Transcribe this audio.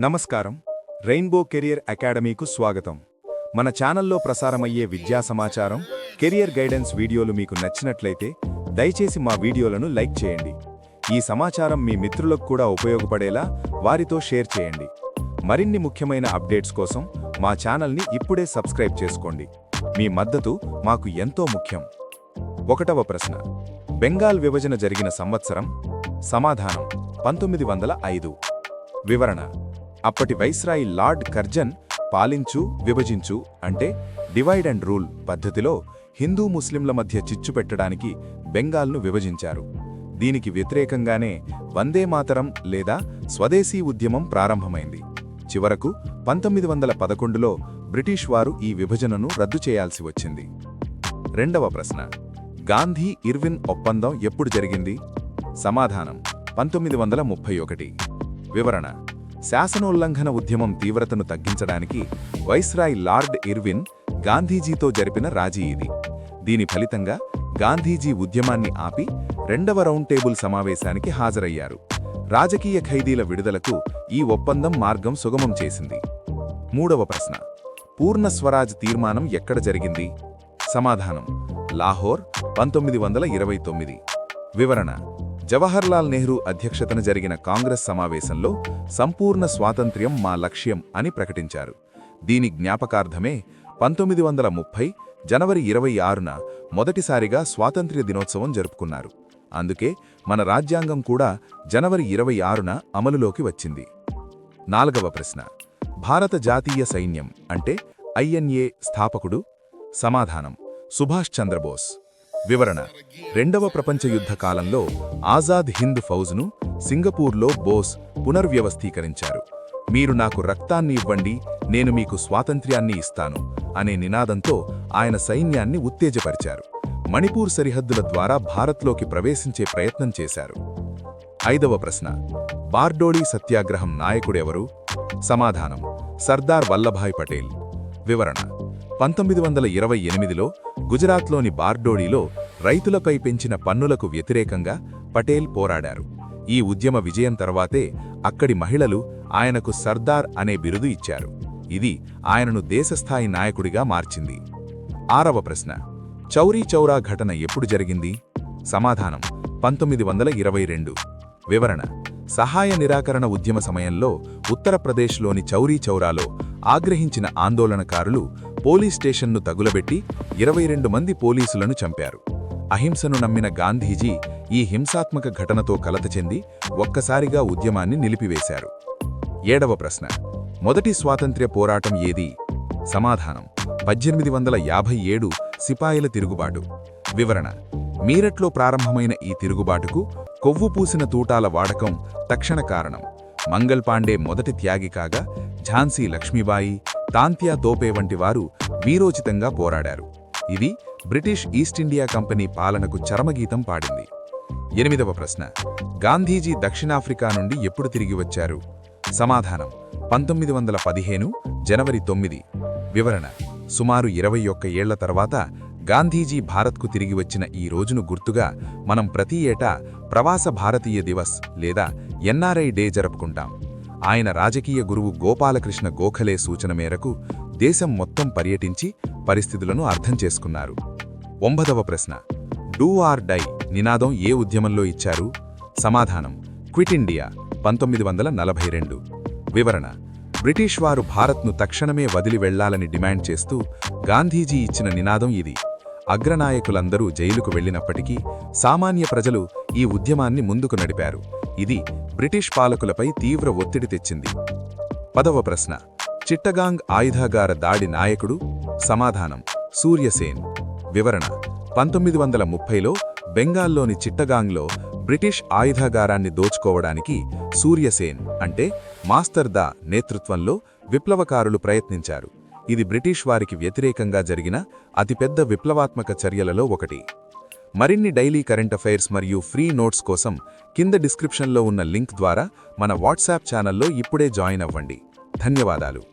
నమస్కారం. Rainbow career అకాడమీకు స్వాగతం. మన ఛానల్లో ప్రసారమయ్యే విద్యా సమాచారం, కెరియర్ గైడెన్స్ వీడియోలు మీకు నచ్చినట్లయితే దయచేసి మా వీడియోలను లైక్ చేయండి. ఈ సమాచారం మీ మిత్రులకు కూడా ఉపయోగపడేలా వారితో షేర్ చేయండి. మరిన్ని ముఖ్యమైన అప్డేట్స్ కోసం మా ఛానల్ని ఇప్పుడే సబ్స్క్రైబ్ చేసుకోండి. మీ మద్దతు మాకు ఎంతో ముఖ్యం. 1వ ప్రశ్న. బెంగాల్ విభజన జరిగిన సంవత్సరం. సమాధానం 1905. వివరణ. అప్పటి వైస్రాయి లార్డ్ కర్జన్ పాలించు విభజించు అంటే డివైడ్ అండ్ రూల్ పద్ధతిలో హిందూ ముస్లింల మధ్య చిచ్చు పెట్టడానికి బెంగాల్ను విభజించారు. దీనికి వ్యతిరేకంగానే వందే మాతరం లేదా స్వదేశీ ఉద్యమం ప్రారంభమైంది. చివరకు 1911లో బ్రిటిష్ వారు ఈ విభజనను రద్దు చేయాల్సి వచ్చింది. 2వ ప్రశ్న. గాంధీ-ఇర్విన్ ఒప్పందం ఎప్పుడు జరిగింది? సమాధానం 1931. వివరణ. శాసనోల్లంఘన ఉద్యమం తీవ్రతను తగ్గించడానికి వైస్రాయ్ లార్డ్ ఇర్విన్ గాంధీజీతో జరిపిన రాజీ ఇది. దీని ఫలితంగా గాంధీజీ ఉద్యమాన్ని ఆపి 2వ రౌండ్ టేబుల్ సమావేశానికి హాజరయ్యారు. రాజకీయ ఖైదీల విడుదలకు ఈ ఒప్పందం మార్గం సుగమం చేసింది. 3వ ప్రశ్న. పూర్ణ స్వరాజ్ తీర్మానం ఎక్కడ జరిగింది? సమాధానం లాహోర్ 1929. వివరణ. జవహర్లాల్ నెహ్రూ అధ్యక్షతన జరిగిన కాంగ్రెస్ సమావేశంలో సంపూర్ణ స్వాతంత్ర్యం మా లక్ష్యం అని ప్రకటించారు. దీని జ్ఞాపకార్థమే 1930 జనవరి 26న మొదటిసారిగా స్వాతంత్ర్య దినోత్సవం జరుపుకున్నారు. అందుకే మన రాజ్యాంగం కూడా జనవరి 26న అమలులోకి వచ్చింది. 4వ ప్రశ్న. భారత జాతీయ సైన్యం అంటే INA స్థాపకుడు? సమాధానం సుభాష్ చంద్రబోస్. వివరణ. 2వ ప్రపంచ యుద్ధ కాలంలో ఆజాద్ హింద్ ఫౌజ్ను సింగపూర్లో బోస్ పునర్వ్యవస్థీకరించారు. మీరు నాకు రక్తాన్ని ఇవ్వండి, నేను మీకు స్వాతంత్ర్యాన్ని ఇస్తాను అనే నినాదంతో ఆయన సైన్యాన్ని ఉత్తేజపరిచారు. మణిపూర్ సరిహద్దుల ద్వారా భారత్లోకి ప్రవేశించే ప్రయత్నం చేశారు. 5వ ప్రశ్న. బార్డోలీ సత్యాగ్రహం నాయకుడెవరు? సమాధానం సర్దార్ వల్లభాయ్ పటేల్. వివరణ. 1928లో గుజరాత్లోని బార్డోలీలో రైతులపై పెంచిన పన్నులకు వ్యతిరేకంగా పటేల్ పోరాడారు. ఈ ఉద్యమ విజయం తర్వాతే అక్కడి మహిళలు ఆయనకు సర్దార్ అనే బిరుదు ఇచ్చారు. ఇది ఆయనను దేశస్థాయి నాయకుడిగా మార్చింది. 6వ ప్రశ్న. చౌరీ చౌరా ఘటన ఎప్పుడు జరిగింది? సమాధానం 1922. వివరణ. సహాయ నిరాకరణ ఉద్యమ సమయంలో ఉత్తరప్రదేశ్లోని చౌరీ చౌరాలో ఆగ్రహించిన ఆందోళనకారులు పోలీస్ స్టేషన్ను తగులబెట్టి 22 మంది పోలీసులను చంపారు. అహింసను నమ్మిన గాంధీజీ ఈ హింసాత్మక ఘటనతో కలత చెంది ఒక్కసారిగా ఉద్యమాన్ని నిలిపివేశారు. 7వ ప్రశ్న. మొదటి స్వాతంత్ర్య పోరాటం ఏది? సమాధానం 1857 సిపాయిల తిరుగుబాటు. వివరణ. మీరట్లో ప్రారంభమైన ఈ తిరుగుబాటుకు కొవ్వు పూసిన తూటాల వాడకం తక్షణ కారణం. మంగల్ పాండే మొదటి త్యాగి కాగా ఝాన్సీ లక్ష్మీబాయి, తాంత్యా తోపే వంటి వారు వీరోచితంగా పోరాడారు. ఇది బ్రిటిష్ ఈస్ట్ ఇండియా కంపెనీ పాలనకు చరమగీతం పాడింది. 8వ ప్రశ్న. గాంధీజీ దక్షిణాఫ్రికా నుండి ఎప్పుడు తిరిగి వచ్చారు? సమాధానం 1915 జనవరి 9. వివరణ. సుమారు 21 ఏళ్ల తర్వాత గాంధీజీ భారత్కు తిరిగి వచ్చిన ఈ రోజును గుర్తుగా మనం ప్రతి ఏటా ప్రవాస భారతీయ దివస్ లేదా NRI డే జరుపుకుంటాం. ఆయన రాజకీయ గురువు గోపాలకృష్ణ గోఖలే సూచన మేరకు దేశం మొత్తం పర్యటించి పరిస్థితులను అర్థం చేసుకున్నారు. 9వ ప్రశ్న. డూ ఆర్ డై నినాదం ఏ ఉద్యమంలో ఇచ్చారు? సమాధానం క్విట్ ఇండియా 1942. వివరణ. బ్రిటిష్ వారు భారత్ను తక్షణమే వదిలి వెళ్లాలని డిమాండ్ చేస్తూ గాంధీజీ ఇచ్చిన నినాదం ఇది. అగ్రనాయకులందరూ జైలుకు వెళ్లినప్పటికీ సామాన్య ప్రజలు ఈ ఉద్యమాన్ని ముందుకు నడిపారు. ఇది బ్రిటిష్ పాలకులపై తీవ్ర ఒత్తిడి తెచ్చింది. 10వ ప్రశ్న. చిట్టగాంగ్ ఆయుధాగార దాడి నాయకుడు? సమాధానం సూర్యసేన్. వివరణ. 1930లో బెంగాల్లోని చిట్టగాంగ్లో బ్రిటిష్ ఆయుధాగారాన్ని దోచుకోవడానికి సూర్యసేన్ అంటే మాస్టర్ దా నేతృత్వంలో విప్లవకారులు ప్రయత్నించారు. ఇది బ్రిటిష్ వారికి వ్యతిరేకంగా జరిగిన అతిపెద్ద విప్లవాత్మక చర్యలలో ఒకటి. మరిన్ని డైలీ కరెంట్ అఫైర్స్ మరియు ఫ్రీ నోట్స్ కోసం కింద డిస్క్రిప్షన్లో ఉన్న లింక్ ద్వారా మన వాట్సాప్ ఛానల్లో ఇప్పుడే జాయిన్ అవ్వండి. ధన్యవాదాలు.